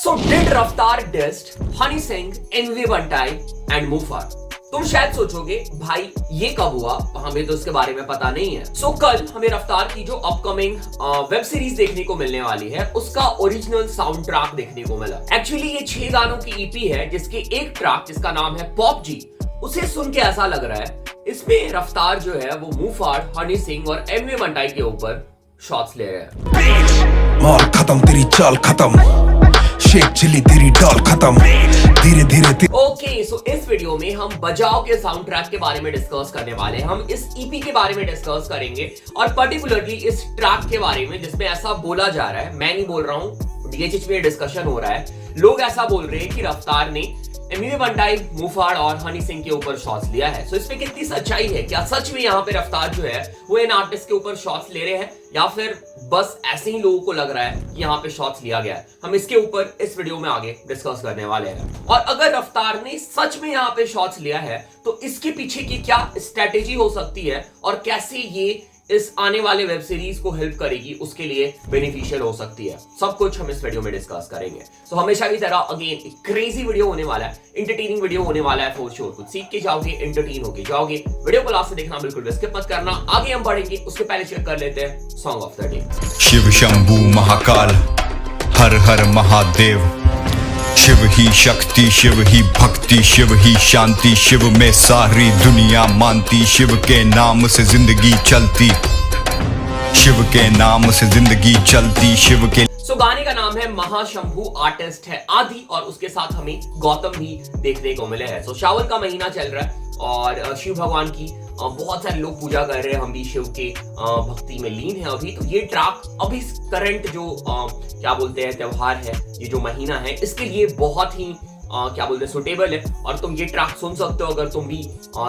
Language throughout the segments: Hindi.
So did Raftaar dissed Honey Singh, NV Bantai and Mufar? तुम शायद सोचोगे भाई ये कब हुआ, हमें तो इसके बारे में पता नहीं है। सो कल हमें रफ्तार की जो अपकमिंग वेब सीरीज देखने को मिलने वाली है उसका ओरिजिनल साउंड ट्रैक देखने को मिला। एक्चुअली ये 6 गानों की ईपी है जिसके एक ट्रैक जिसका नाम है पॉप जी, उसे सुन के ऐसा लग रहा है इसमें रफ्तार जो है वो मुफार, हनी सिंह और एमवी बंटाई के ऊपर शॉट्स ले रहे हैं। माल खत्म, तेरी चाल खत्म, शेक चिली तेरी डाल खत्म, धीरे धीरे। ओके, सो इस वीडियो में हम बजाओ के साउंड ट्रैक के बारे में डिस्कस करने वाले हैं। हम इस ईपी के बारे में डिस्कस करेंगे और पर्टिकुलरली इस ट्रैक के बारे में जिसमें ऐसा बोला जा रहा है, मैं नहीं बोल रहा हूँ, डीएचएच में डिस्कशन हो रहा है, लोग ऐसा बोल रहे हैं कि रफ्तार ने एमवी बंटाई, मुफार और हनी सिंह के ऊपर शॉट्स लिया है। सो इसमें कितनी सच्चाई है? क्या सच में यहाँ पे रफ्तार जो है वो इन आर्टिस्ट के ऊपर शॉट्स ले रहे हैं या फिर बस ऐसे ही लोगों को लग रहा है कि यहाँ पे शॉट्स लिया गया है? हम इसके ऊपर इस वीडियो में आगे डिस्कस करने वाले हैं। और अगर रफ्तार ने सच में यहाँ पे शॉट्स लिया है तो इसके पीछे की क्या स्ट्रेटेजी हो सकती है और कैसे ये इस आने वाले वेब सीरीज को हेल्प करेगी, उसके लिए बेनिफिशियल हो सकती है, सब कुछ हम इस वीडियो में डिस्कस करेंगे। सो हमेशा की तरह अगेन एक क्रेजी वीडियो होने वाला है, इंटरटेनिंग वीडियो होने वाला है फॉर श्योर। कुछ सीख के जाओगे, एंटरटेन होके जाओगे। वीडियो को लास्ट से देखना बिल्कुल स्किप मत करना। आगे हम बढ़ेंगे उसके पहले चेक कर लेते हैं song of the day. Shiv Shambhu Mahakal, हर हर महादेव, शिव ही शक्ति, शिव ही भक्ति, शिव ही शांति, शिव में सारी दुनिया मानती, शिव के नाम से जिंदगी चलती, शिव के नाम से जिंदगी चलती, शिव के। सो गाने का नाम है महाशंभू, आर्टिस्ट है आदि और उसके साथ हमें गौतम भी देखने को मिले हैं। सो श्रावण का महीना चल रहा है और शिव भगवान की बहुत सारे लोग पूजा कर रहे हैं, हम भी शिव के भक्ति में लीन है अभी। तो ये ट्रैक अभी करंट जो क्या बोलते हैं त्योहार है, ये जो महीना है, इसके लिए बहुत ही क्या बोलते हैं सुटेबल है और तुम ये ट्रैक सुन सकते हो। अगर तुम भी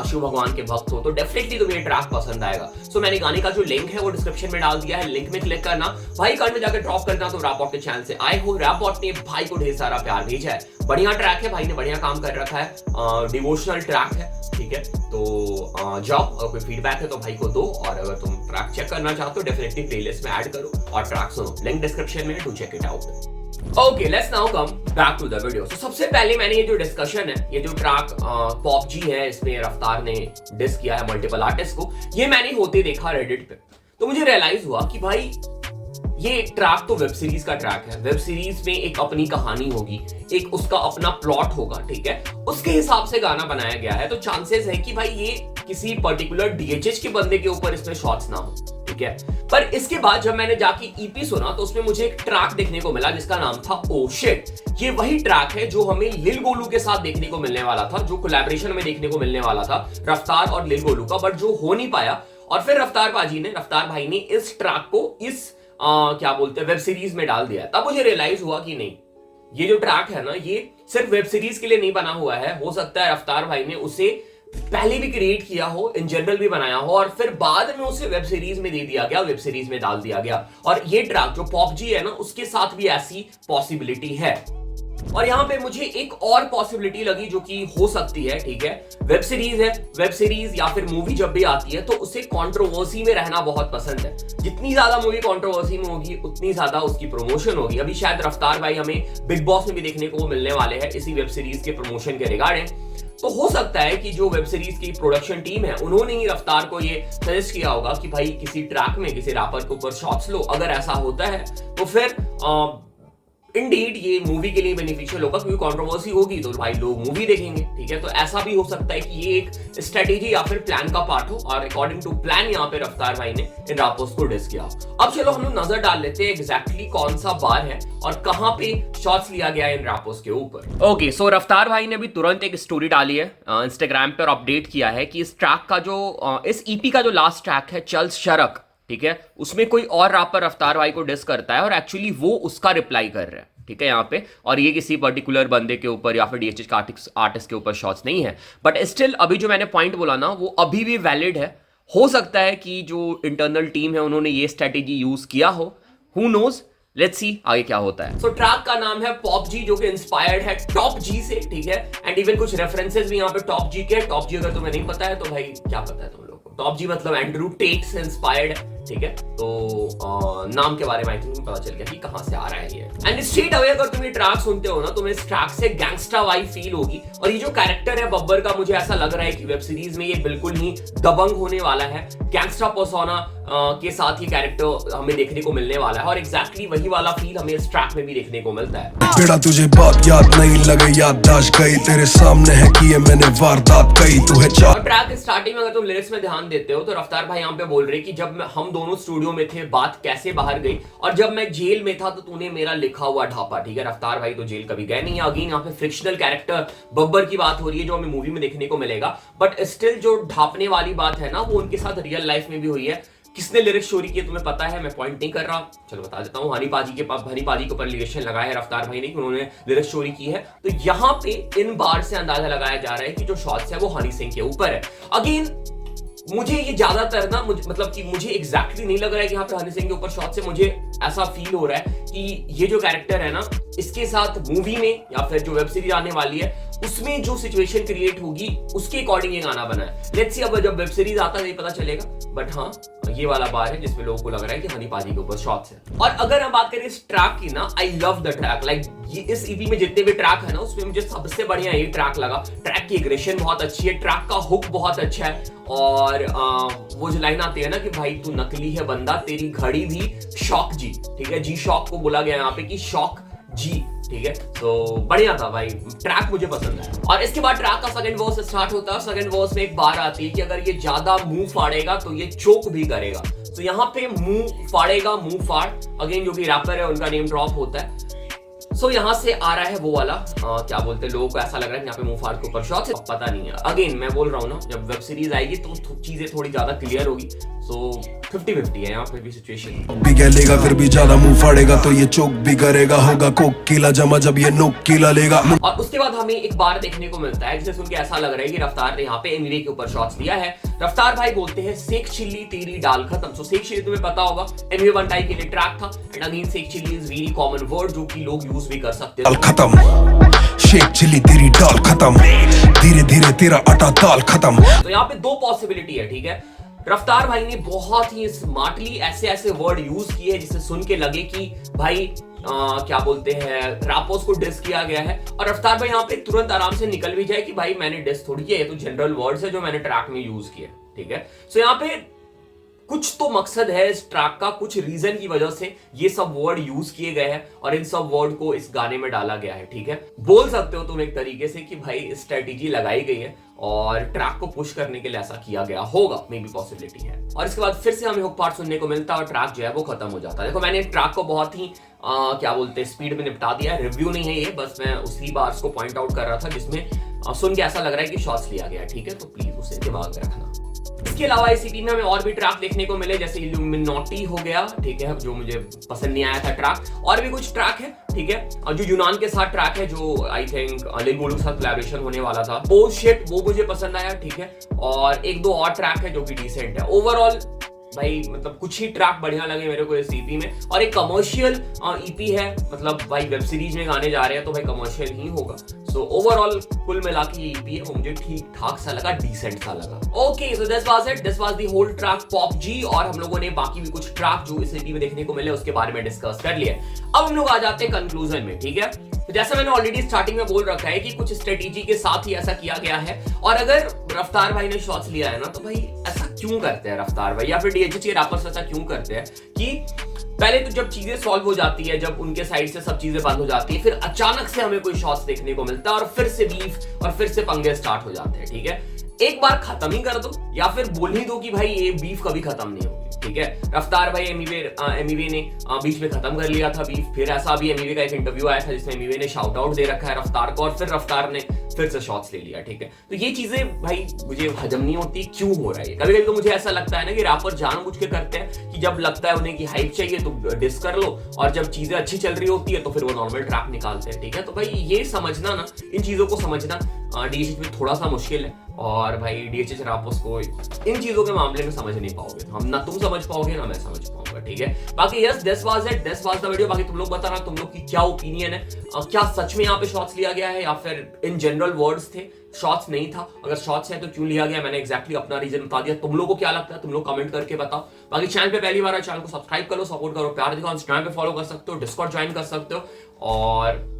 शिव भगवान के भक्त हो तो डेफिनेटली तुम्हें ये ट्रैक पसंद आएगा। सो मैंने गाने का जो लिंक है वो डिस्क्रिप्शन में डाल दिया है, लिंक में क्लिक करना, भाई कमेंट में जाकर ड्रॉप करना। तो रैपबॉट के चैनल से आए हो, रैपबॉट ने भाई को ढेर सारा प्यार भेजा है, बढ़िया ट्रैक है, भाई ने बढ़िया काम कर रखा है, डिवोशनल ट्रैक है, ठीक है। तो जाओ, अगर कोई फीडबैक है तो भाई को दो और अगर तुम ट्रैक चेक करना चाहते हो डेफिनेटली प्लेलिस्ट में ऐड करो और ट्रैक सुनो, लिंक डिस्क्रिप्शन में, to check it out. Okay, let's now come back to the video. तो सबसे पहले मैंने ये जो डिस्कशन है, ये जो ट्रैक पॉप जी है, इसमें रफ्तार ने डिस किया है मल्टीपल आर्टिस्ट को, ये मैंने होते देखा रेडिट पे। तो मुझे रियलाइज हुआ कि भाई ये ट्रैक तो वेब सीरीज का ट्रैक है, वेब सीरीज में एक अपनी कहानी होगी, एक उसका अपना प्लॉट होगा, ठीक है, उसके हिसाब से गाना बनाया गया है। तो चांसेस है कि भाई ये किसी पर्टिकुलर डीएचएच के बंदे के ऊपर इसमें शॉट्स ना हो, ठीक है। पर इसके बाद जब मैंने जाके ईपी सुना तो उसमें मुझे एक ट्रैक देखने को मिला जिसका नाम था ओ शिट। ये वही ट्रैक है जो हमें लिल गोलू के साथ देखने को मिलने वाला था, जो कोलैबोरेशन में देखने को मिलने वाला था रफ्तार और लिल गोलू का, बट जो हो नहीं पाया। और फिर रफ्तार भाई ने इस ट्रैक को इस क्या बोलते हैं वेब सीरीज में डाल दिया। तब मुझे रियलाइज हुआ कि नहीं, ये जो ट्रैक है ना, ये सिर्फ वेब सीरीज के लिए नहीं बना हुआ है। हो सकता है रफ्तार भाई ने उसे पहले भी क्रिएट किया हो, इन जनरल भी बनाया हो और फिर बाद में उसे वेब सीरीज में दे दिया गया, वेब सीरीज में डाल दिया गया। और ये ट्रैक जो पॉप जी है ना, उसके साथ भी ऐसी पॉसिबिलिटी है। और यहां पे मुझे एक और पॉसिबिलिटी लगी जो कि हो सकती है, ठीक है। वेब सीरीज है, वेब सीरीज या फिर मूवी जब भी आती है तो उसे कंट्रोवर्सी में रहना बहुत पसंद है। जितनी ज्यादा मूवी कंट्रोवर्सी में होगी उतनी ज्यादा उसकी प्रमोशन होगी। अभी शायद रफ्तार भाई हमें बिग बॉस में भी देखने को मिलने वाले हैं इसी वेब सीरीज के प्रमोशन के रिगार्डिंग। तो हो सकता है कि जो वेब सीरीज की प्रोडक्शन टीम है उन्होंने ही रफ्तार को ये सजेस्ट किया होगा कि भाई किसी ट्रैक में किसी रैपर के ऊपर शॉट्स लो। अगर ऐसा होता है तो फिर इंडीड ये मूवी के लिए बेनिफिशियल होगा, क्योंकि कंट्रोवर्सी होगी तो भाई लोग मूवी देखेंगे, ठीक है। तो ऐसा भी हो सकता है कि ये एक स्ट्रेटेजी या फिर प्लान का पार्ट हो और अकॉर्डिंग टू प्लान यहाँ पे रफ्तार भाई ने इन रैपर्स को डिस किया। अब चलो हम लोग नजर डाल लेते हैं एग्जैक्टली कौन सा बार है और कहां पे शॉट्स लिया गया है इन रैपर्स के ऊपर। ओके, सो रफ्तार भाई ने भी तुरंत एक स्टोरी डाली है इंस्टाग्राम पे और अपडेट किया है कि इस ट्रैक का जो इस ईपी का जो लास्ट ट्रैक है चल शरक, ठीक है, उसमें कोई और रैपर रफ्तार भाई को डिस करता है और एक्चुअली वो उसका रिप्लाई कर रहा है, ठीक है, यहाँ पे। और ये किसी पर्टिकुलर बंदे के ऊपर या फिर डीएचएच आर्टिस्ट के ऊपर शॉट्स नहीं है, बट स्टिल अभी जो मैंने पॉइंट बोला ना वो अभी भी वैलिड है। हो सकता है कि जो इंटरनल टीम है उन्होंने ये स्ट्रेटेजी यूज किया हो, हु नोज, लेट्स सी आगे क्या होता है। सो ट्रैक का नाम है पॉप जी, जो कि इंस्पायर्ड है टॉप जी से, ठीक है, एंड इवन कुछ रेफरेंसेस भी यहाँ पे टॉप जी के। टॉप जी अगर तुम्हें नहीं पता है तो भाई क्या पता है तुम लोग को। टॉप जी मतलब एंड्रू टेट से इंस्पायर्ड है, ठीक है। तो नाम के बारे में आई थिंक पता चल गया कि कहां से आ रहा है ये। एंड स्ट्रेट अवे अगर तुम ये ट्रैक सुनते हो ना, तुम्हें इस ट्रैक से गैंगस्टर वाइब फील होगी। और ये जो कैरेक्टर है बब्बर का, मुझे ऐसा लग रहा है कि वेब सीरीज में ये बिल्कुल ही दबंग होने वाला है। गैंगस्टर पर्सोना के साथ ये कैरेक्टर हमें देखने को मिलने वाला है और एग्जैक्टली वही वाला फील हमें इस ट्रैक में भी देखने को मिलता है। बेड़ा तुझे बात याद नहीं लगे, याददाश्त गई तेरे सामने है कि ये मैंने वारदात कही, तू है और ट्रैक के स्टार्टिंग में अगर तुम लिरिक्स में ध्यान देते हो तो रफ्तार भाई यहाँ पे बोल रहे कि जब हम दोनों स्टूडियो में थे बात कैसे बाहर गई, और जब मैं जेल में था तो तूने मेरा लिखा हुआ ढापा, ठीक है। रफ्तार भाई तो जेल कभी गए नहीं। अगेन यहाँ पे फ्रिक्शनल कैरेक्टर बब्बर की बात हो रही है जो हमें मूवी में देखने को मिलेगा, बट स्टिल जो ढापने वाली बात है ना वो उनके साथ रियल लाइफ में भी हुई है। किसने लिरिक्स चोरी किए तुम्हें पता है, मैं पॉइंट नहीं कर रहा, चलो बता देता हूँ। हनी पाजी के ऊपर एलिगेशन लगाया है रफ्तार भाई ने कि उन्होंने लिरिक्स चोरी की है। तो यहाँ पे इन बार से अंदाजा लगाया जा रहा है कि जो शॉट्स है वो हनी सिंह के ऊपर है। अगेन मुझे ये ज्यादातर ना मतलब कि मुझे एग्जैक्टली नहीं लग रहा है कि यहाँ पे हनी सिंह के ऊपर शॉट से मुझे ऐसा फील हो रहा है कि ये जो कैरेक्टर है ना इसके साथ मूवी में या फिर जो वेब सीरीज आने वाली है उसमें जो सिचुएशन क्रिएट होगी उसके अकॉर्डिंग ये गाना बना है। लेट्स सी अब जब वेब सीरीज आता है ये पता चलेगा, बट हाँ ये वाला बार है जिसमें लोगों को लग रहा है कि हनी पाजी के ऊपर शॉट्स है। और अगर हम बात करें इस ट्रैक की ना, I love the track. Like ये इस ईपी में जितने भी ट्रैक है ना उसमें मुझे सबसे बढ़िया ये ट्रैक लगा। ट्रैक की एग्रेशन बहुत अच्छी है, ट्रैक का हुक बहुत अच्छा है, और वो जो लाइन आती है ना कि भाई तू नकली है बंदा, तेरी घड़ी भी शॉक जी, ठीक है। जी शॉक को बोला गया यहाँ पे कि शॉक जी, ठीक है। तो बढ़िया था भाई, ट्रैक मुझे पसंद है। और इसके बाद ट्रैक का सेकंड वर्स स्टार्ट होता है। सेकंड वर्स में एक बार आती है कि अगर ये ज्यादा मुंह फाड़ेगा तो ये चोक भी करेगा। तो यहाँ पे मुंह फाड़ेगा, मुंह फाड़, अगेन जो भी रैपर है उनका नेम ड्रॉप होता है। सो यहाँ से आ रहा है वो वाला क्या बोलते हैं, लोगों को ऐसा लग रहा है यहाँ पे मुंह फाड़ के ऊपर शॉट है, पता नहीं है। अगेन मैं बोल रहा हूँ ना, जब वेब सीरीज आएगी तो चीजें थोड़ी ज्यादा क्लियर होगी। सो 50-50 है यहाँ पे भी सिचुएशन। भी गलेगा फिर भी ज्यादा मुंह फाड़ेगा तो ये चोक भी करेगा, होगा कोक कीला जमा जब ये नोक कीला लेगा। और उसके बाद हमें एक बार देखने को मिलता है जिसे सुन के ऐसा लग रहा है कि रफ्तार ने यहाँ पे एमिवे के ऊपर शॉट्स लिया है। रफ्तार भाई बोलते हैं सेक चिल्ली तेरी दाल खत्म। सो सेक चिल्ली तुम्हें पता होगा एमिवे वन टाइम के लिए ट्रैक था, and again sec chilli is very common word जो कि लोग यूज भी कर सकते हैं। खत्म शेक चिल्ली तेरी दाल खत्म, धीरे धीरे तेरा आटा दाल खत्म। तो यहाँ पे दो पॉसिबिलिटी है, ठीक है। रफ्तार भाई ने बहुत ही स्मार्टली ऐसे वर्ड यूज किए हैं जिससे सुन के लगे कि भाई क्या बोलते हैं रैपर्स को डिस किया गया है, और रफ्तार भाई यहाँ पे तुरंत आराम से निकल भी जाए कि भाई मैंने डिस थोड़ी किया, ये तो जनरल वर्ड्स है जो मैंने ट्रैक में यूज किया, ठीक है। सो यहाँ पे कुछ तो मकसद है इस ट्रैक का, कुछ रीजन की वजह से ये सब वर्ड यूज किए गए हैं और इन सब वर्ड को इस गाने में डाला गया है, ठीक है। बोल सकते हो तुम एक तरीके से कि भाई स्ट्रेटेजी लगाई गई है और ट्रैक को पुश करने के लिए ऐसा किया गया होगा, मे बी पॉसिबिलिटी है। और इसके बाद फिर से हमें हुक पार्ट सुनने को मिलता है और ट्रैक जो है वो खत्म हो जाता है। देखो मैंने ट्रैक को बहुत ही क्या बोलते हैं स्पीड में निपटा दिया है, रिव्यू नहीं है ये, बस मैं उसी बार्स को पॉइंट आउट कर रहा था जिसमें सुन के ऐसा लग रहा है कि शॉट्स लिया गया है, ठीक है। तो प्लीज उसे दिमाग में रखना। इसके अलावा इस सीपी में हमें और भी ट्रैक देखने को मिले, जैसे इल्यूमिनाटी हो गया, ठीक है, जो मुझे पसंद नहीं आया था ट्रैक। और भी कुछ ट्रैक है, ठीक है, और जो यूनान के साथ ट्रैक है जो आई थिंक लिल बोलू के साथ कोलैबोरेशन होने वाला था, वो शिट वो मुझे पसंद आया, ठीक है। और एक दो और ट्रैक है जो कि डिसेंट है। ओवरऑल भाई मतलब कुछ ही ट्रैक बढ़िया लगे मेरे को इस ईपी में, और एक कमर्शियल ईपी है, मतलब भाई वेब सीरीज में गाने जा रहे हैं तो भाई कमर्शियल ही होगा। सो ओवरऑल कुल मिला के ये ईपी है वो मुझे ठीक ठाक सा लगा, डिसेंट सा लगा। Okay so this was it, this was the whole track pop जी, और हम लोगों ने बाकी भी कुछ ट्रैक जो इस ईपी में देखने को मिले उसके बारे में डिस्कस कर लिया। अब हम लोग आ जाते हैं कंक्लूजन में, ठीक है। तो जैसा मैंने ऑलरेडी स्टार्टिंग में बोल रखा है कि कुछ स्ट्रेटेजी के साथ ही ऐसा किया गया है, और अगर रफ्तार भाई ने शॉट्स लिया है ना तो भाई ऐसा क्यों करते हैं रफ्तार भाई या फिर डीएचएच के रैपर्स ऐसा क्यों करते हैं कि पहले तो जब चीजें सॉल्व हो जाती है, जब उनके साइड से सब चीजें बंद हो जाती है, फिर अचानक से हमें कोई शॉट्स देखने को मिलता है और फिर से बीफ और फिर से पंगे स्टार्ट हो जाते हैं, ठीक है। एक बार खत्म ही कर दो या फिर बोल ही दो कि भाई ये बीफ कभी खत्म नहीं होगी, ठीक है। रफ्तार भाई एमिवे ने बीच में खत्म कर लिया था बीफ, फिर ऐसा भी एमिवे का एक इंटरव्यू आया था जिसमें एमिवे ने शाउट आउट दे रखा है रफ्तार को, और फिर रफ्तार ने फिर से शॉट्स ले लिया, ठीक है। तो ये चीजें भाई मुझे हजम नहीं होती, क्यों हो रहा है। कभी कभी तो मुझे ऐसा लगता है ना कि रैपर जानबूझ के करते हैं कि जब लगता है उन्हें कि हाइप चाहिए तो डिस कर लो, और जब चीजें अच्छी चल रही होती है तो फिर वो नॉर्मल ट्रैक निकालते हैं, ठीक है। तो भाई ये समझना ना, इन चीजों को समझना डीएचएच में थोड़ा सा मुश्किल है, और भाई डीएचएच रैपर्स को इन चीजों के मामले में समझ नहीं पाओगे, हम ना तुम समझ पाओगे ना मैं समझ पाऊंगा। होगा, ठीक है। बाकी yes, this was it, this was the video. बाकी तुम लोग बताना तुम लोग की क्या ओपिनियन है, क्या सच में यहाँ पे शॉट्स लिया गया है या फिर इन जनरल वर्ड्स थे, शॉट्स नहीं था। अगर शॉट्स है तो क्यों लिया गया, मैंने एक्जैक्टली अपना रीजन बता दिया। तुम लोगों को क्या लगता है, तुम लोग कमेंट करके बताओ। बाकी चैनल पे पहली बार है, चैनल को सब्सक्राइब करो, सपोर्ट करो, प्यार दिखाओ। इंस्टाग्राम पे फॉलो कर सकते हो, डिस्कॉर्ड ज्वाइन कर सकते हो। और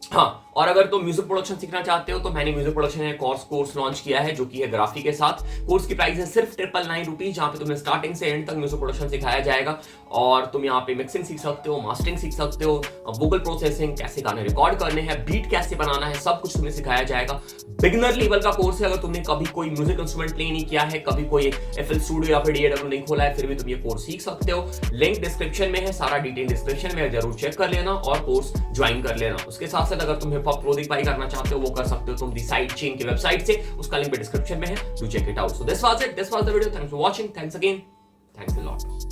हाँ, और अगर तुम म्यूजिक प्रोडक्शन सीखना चाहते हो तो मैंने म्यूजिक प्रोडक्शन है कोर्स लॉन्च किया है, जो कि है ग्राफी के साथ। कोर्स की प्राइस है सिर्फ 999 रुपीज, जहां पे तुम्हें स्टार्टिंग से एंड तक म्यूजिक प्रोडक्शन सिखाया जाएगा। और तुम यहाँ पे मिक्सिंग सीख सकते हो, मास्टरिंग सीख सकते हो, वोकल प्रोसेसिंग, कैसे गाने रिकॉर्ड करने हैं, बीट कैसे बनाना है, सब कुछ तुम्हें सिखाया जाएगा। बिगिनर लेवल का कोर्स है। अगर तुमने कभी कोई म्यूजिक इंस्ट्रूमेंट प्ले नहीं किया है, कभी कोई FL स्टूडियो या फिर DAW नहीं खोला है, फिर भी तुम ये कोर्स सीख सकते हो। लिंक डिस्क्रिप्शन में है, सारा डिटेल डिस्क्रिप्शन में है, जरूर चेक कर लेना और कोर्स ज्वाइन कर लेना। उसके साथ साथ अगर तुम हिप हॉप क्लोथिंग बाई करना चाहते हो वो कर सकते हो तुम दी साइड चेन की वेबसाइट से, उसका लिंक भी डिस्क्रिप्शन में है, do check it out. So this was it, this was the video. Thanks for watching, thanks again, thanks a lot.